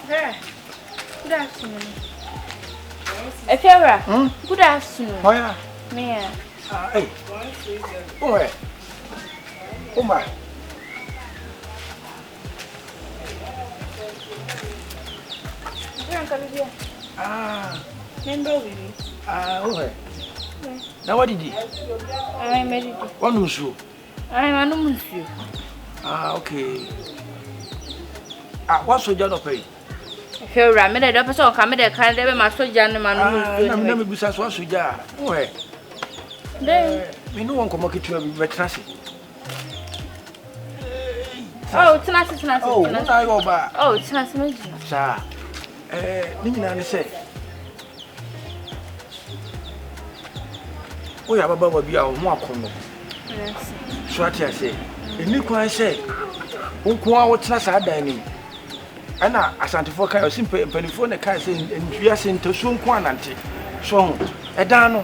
Good afternoon. Efera. Good afternoon. Oh yeah. Me. Hey. Oh. Oma. Now what did you? I made it. One shoe. I'm an monsieur. Okay. What's your job pay? Efera, me the person come the kind of my soldier and man. I'm never besides what's your job. Then we no one come market to a veterancy. Oh, it's not. Oh, I go back. Oh, it's not. Sir. Nina say. Oh, yeah, Baba will be our more common. Yes. So I say, and you can say, Uncle, what's not our dining? And I sent for kind of simple telephone, a car saying, and we are sent to soon quantity. So, a dano,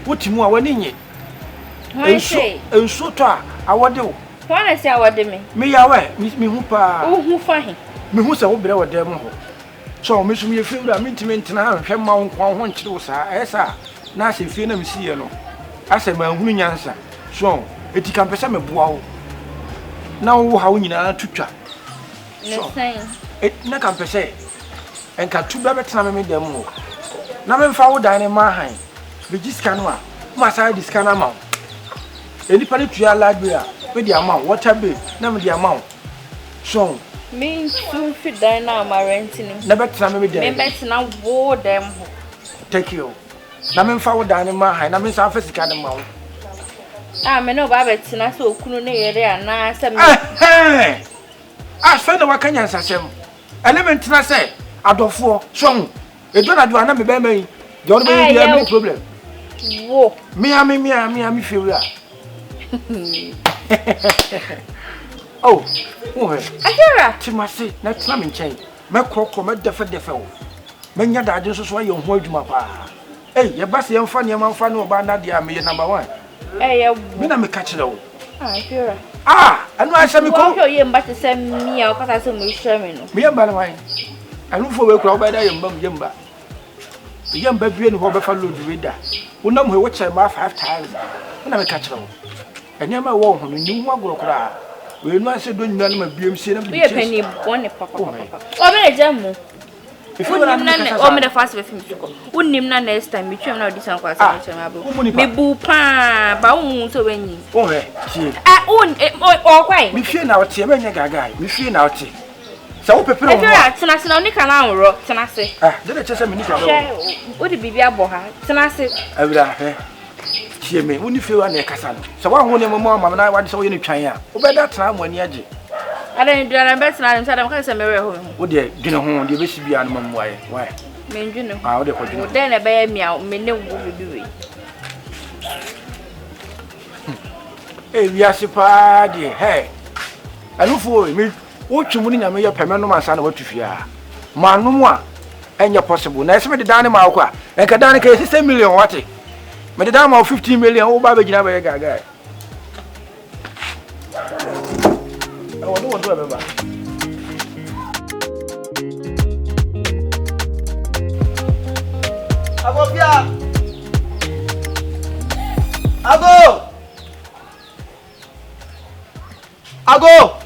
what you more winning it? I say, and so far, I would do. When I say I would me. Me away, Miss Me Hooper. Oh, who find Me who's a woman with them. So, Miss Me, feel that mint now, and Mount one chose, sir. Nancy, fear them see you. I said, my winning answer. So, it can be some bow. Now, how you know to chat? It not can say, and can two baby time me them more. Now, I'm forward dining my hand. The discanua, my side is can amount. Any party to your library with the amount, what I be, never the amount. So, means soon fit dine now, my renting. Never time me them. Members now war them. Take you. Now, I'm forward dining my hand. I'm in South Africa amount. I know Babette, and I saw Kuno area, and I said, hey! I found what can you say? Element, I say, I don't for strong. You don't do another baby. Don't be any problem. Whoa, me, feel that. Oh, I hear her. Timothy, next time in chain. My crook, my defer. Many other just why you hold my pa. Hey, your bossy and funny among fun about Nadia, me number one. Hey, when I'm a catch it all. I hear her. I know I said, me call you, but to send me out because I saw me Sherman. Me and Balawine. I look for a crowd by the young Yamba. The young baby and Robert followed the reader. Who know which I laugh 5 times. When I'm a catch it all. And never walk on you one go cry. We not say don't none of my BMC. We a penny, one papa. Oh, me a jam. If you are not the fast with him, wouldn't him none next time. We turn out this uncle. Me boo pa, bound so when you. Oh, I own it all quite. We fear now, Tiamania guy. We fear now, tea. So, Pepper, Tanassi, Nick and I wrote Tanassi. Did I just a minute? Would it be a boha? Tanassi, I will have cheer me. Wouldn't you feel on your cousin? So, one won't have more, and I want to in China. Over that time when you're. I don't do a best now inside of a mirror home. Would you do home? You wish to be on mum? Why? Mean, you know, how they put you. Then a bear meow, me no will do it. Hey, we are super, hey. I look for me. What you mean? I may have permanent man, son, what you fear. Man, no more. And you're possible. Now, some of the Danimarca and Kadanica is 10 million. What? But the dam of 15 million, oh, Baby, you never guy. I don't want to remember. Ago.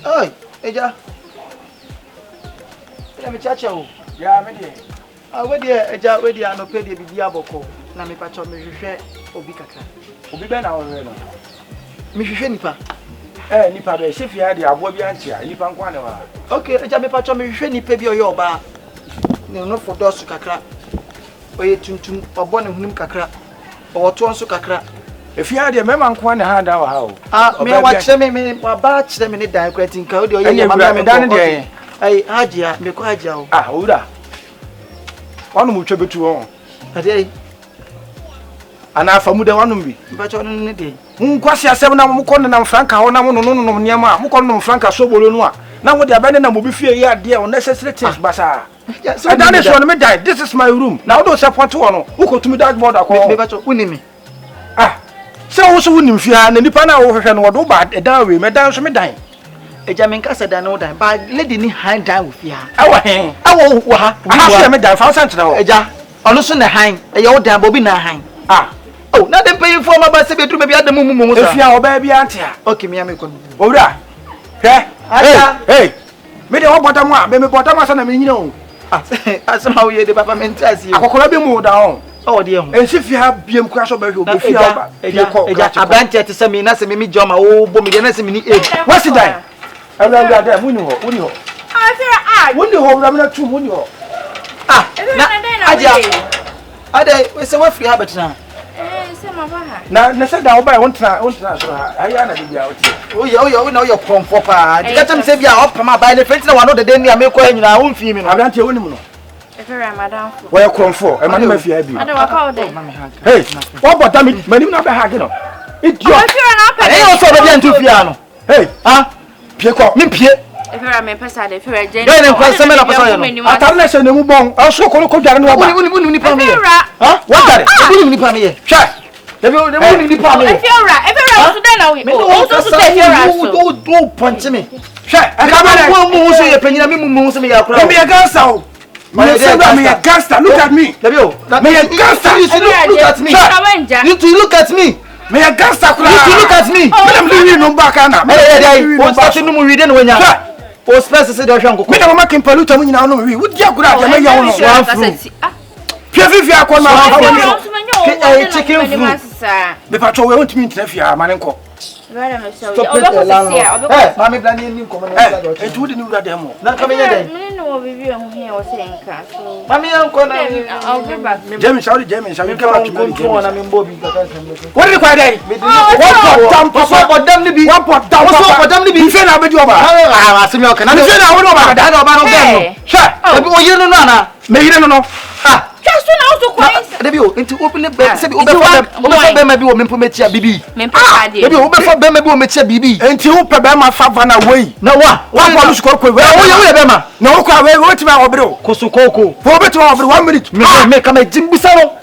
Oi, Eja. Let me chat you. Yeah, me there. Where there, Eja, where there no pay the bibi aboko. Na me pacho me hwehwe obi kakra. Obi be na wo no. Me hwehwe nipa. Nipa be chef ya de abo bi antia, nipa nkwa ne wa. Okay, Eja me pacho me hwehwe nipa bi oyo oba. Ne no for dos kakra. Oye tuntum, obo ne hunum kakra. Owoto nso kakra. If you had a member nkwa ne ha da wa ha o. Me wa kire me wa ba kire me ne dan kwati nka o de oye mama me dan de. Hajia, me ko Hajia o. Owura. Wanu mu twa betu won. Ade. Ana fa mu de wanu bi. Mbacho no ne de. Mu kwasi asem na mu ko na franka ho na mu no niam mu ko no franka sobolo no a. Na mu de abane na mu bi fie ye ade unnecessary things basa. That is one me die. This is my room. Now don't support one. Who go to me that board akọ. Me bacho uni me. So wo so wonim fi ha na nipa na wo hwehwe no wo do ba edan we me dan so me dan. Eja men ka se dan no dan ba lady ni han dan wo fi ha. Awo hen. Awo wo ha. Aha so me dan fa san tena ho. Eja ono so na han e ye wo dan bo bi na han. Ah. Oh, na dem pay for ma ba se bedru be bi adamu mumu so. Efi a oba bi ante a. Okay, me am ko. Owura. Hwe. Aja. Hey. Me de wo botam a me botam asa na me nyina o. Ah, asema wo ye de papa men tasi. Akokora bi mu da ho. Oh, dear. Ensi fi ha biem kura so ba hwe obo fi ha ba. Eja abante te se me na se me joma wo bo me de na se me ni e. What's that? Awura da muni ho, muni ho. Ah, sir, Muni ho wura me na tu muni ho. Ah, na aja. Ade, we se wa free habit na. Say my baha. Na se da wo ba won tena so ha. Aya na bibia wo ti. Oye, na oye pomfo pa. Di katam se bia opama ba ne front na wano de den ni ameko anyina wo mfi mi no. Abante woni mu no. If you're Madam. Wo ye kromfo, e ma ne ma fi abi. I don't walk out there. Hey, what bota me mani na ba ha ge no. Idiot. If you're not Eh, o so be ntu fia no. Hey, Ah, pie ko. me pie. if you're a me person, if you're a gen. Then kwa se me na person no. Atar na se ne mu bon, aso ko ko dware no ba. Uni ni pa me. Ha? Wa dare. Uni ni pa me. Sha. Uni ni pa me. If you're right, so then Me now. no Also, so if you're right. do punch me. Sha, Aka ba mo mo so ye panyina me mo so me ya kura. me a gangster. Me a gangster. Look at me. Dabi o. Me a gangster. You look at me. You look at me. Me a gangster kura. You look at me. Me am living no back na. Me O start no mu read no wanya. O space se de hwa nkoko. me na mama kempaluta mu nyina no wi. Wo dia kura de me ya wo no. Pia fi akọ na chicken food. me patcho we want me ntena fi amane nko. Stop it, landlord. Hey, mami plan ni nko na do. E tu de ni wura dem mo. Na come here then. Mami nko na. I'll be back. Jemi shawri you come back to me. Nko na me mbobi kaka sembe. What require dey? What pot dam ni bi. What pot dam ni bi. Ife na be di oba. Ah, asemi o kana. Ife na wo no oba da oba no dem no. Sha. Ebi o yire no no ana. Me yire no no. Ah. Just when I was so quiet. Debi o nti open be se bi o be fa be ma bi o mempo metia bibi. Debi o be fa be ma bi o metia bibi. Enti wo pe be ma fa va na wei. Na wa bolu skor ko we. Wo ye be ma. Na wo kwa we ti ma obre o. Kosukoko. Wo be ti ma obre 1 minute. Me kama jimbisa no.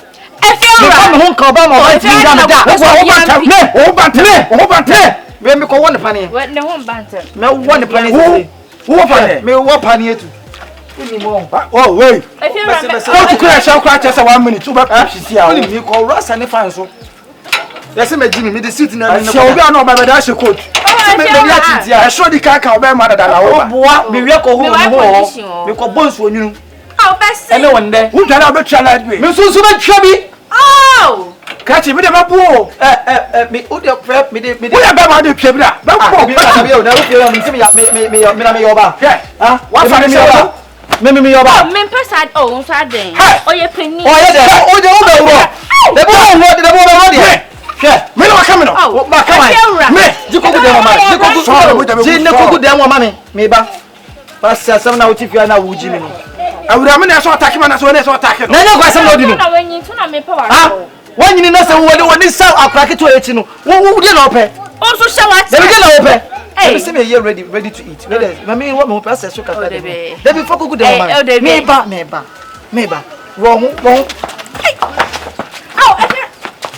If you're Me kama hon ka ba ma ba ti ya na da. Wo bante. Me me ko won pane. what the home banter. Me won pane. Wo pane. Me wo pane etu. Ni mo. Oh wait. If you're How to crash out crash just 1 minute. Two back she here. Only me ko rasa ne fan so. Yes me Jimmy me the suit na Se obi ana ba be da she coat. Me ya tintia. E so di ka ka obi ma da na wo ba. Boa me wie ko ho ho. Me ko bonsu onwunu. I'll best Ene wonde. Wo tara be twa na adwe. Me so be twa bi. Oh! Kachi me de ma bu o. Me o de prep me de Wo ya be ma de twa bi da. Ba ko bi na bi o na o fi me me na me yoba. Ah, wa fa me yoba. Me yoba. Me person oh so aden. Oh ye penny. Oh ye de o de wo. De bo wo de bo wo de. Me no ka me no. Ba ka mai. Me jikoku de mama. Jikoku de mama me ba. Ba sia sam na uti fia na wuji me no. Awura me na so attack me na so na so attack no. Na nya kwa sam na odi no. Na wenyi tu na me pa wa. Ah. Wanyini na se wo ni sa akrake to echi no. Wo de na ope. Oh so shower. De be na ope. Hey. Say me here ready to eat. Mami what me pass so kaka. Debi. Debi foku ku de mama. Me ba. Wrong. Oh,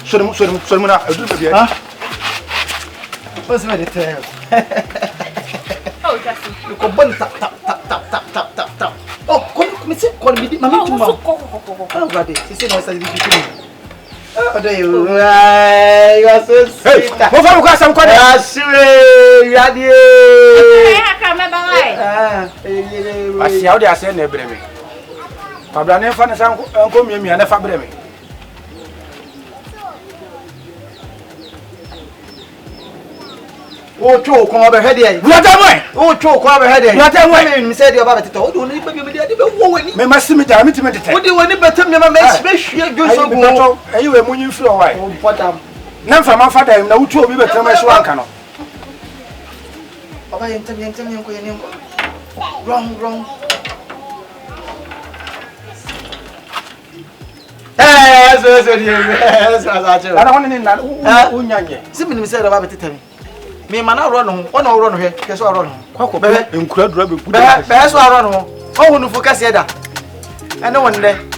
So mu na adu be Ah. What's my detail? oh, just. You go bun tap. Oh, me say call me mami tu ma. Oh, God. She say no say be oh, do you? You are so sweet. Wo fa ko asam ko de. Ah, sweet. You are Hey, I can't remember why. Ah. Asia wo de ase na ebre me. Pabla ne fa na san ko miamia na fa bre me. O cho ko be head here. Wo da mo. O cho ko be head here. You tell me. Me say the baba tito. O do ni baby me dey be wo wani. Me masimi da me timi tete. O dey wani betem me ma me hwie go so go. Ayi we munyi firi o wai. O podam. Na mfa ma fada na wutu obi betem ma so anka no. Baba yentem ko yenem ko. Wrong. So. Ana woni ni na unyanye. Simi ni say the baba tito me. Me mana ro no ho. O na ro no hwe. Ke so ro no. Kwako be enkura dura be kudu. Be so ro no ho. O hunu fo kase da. Ene wonde.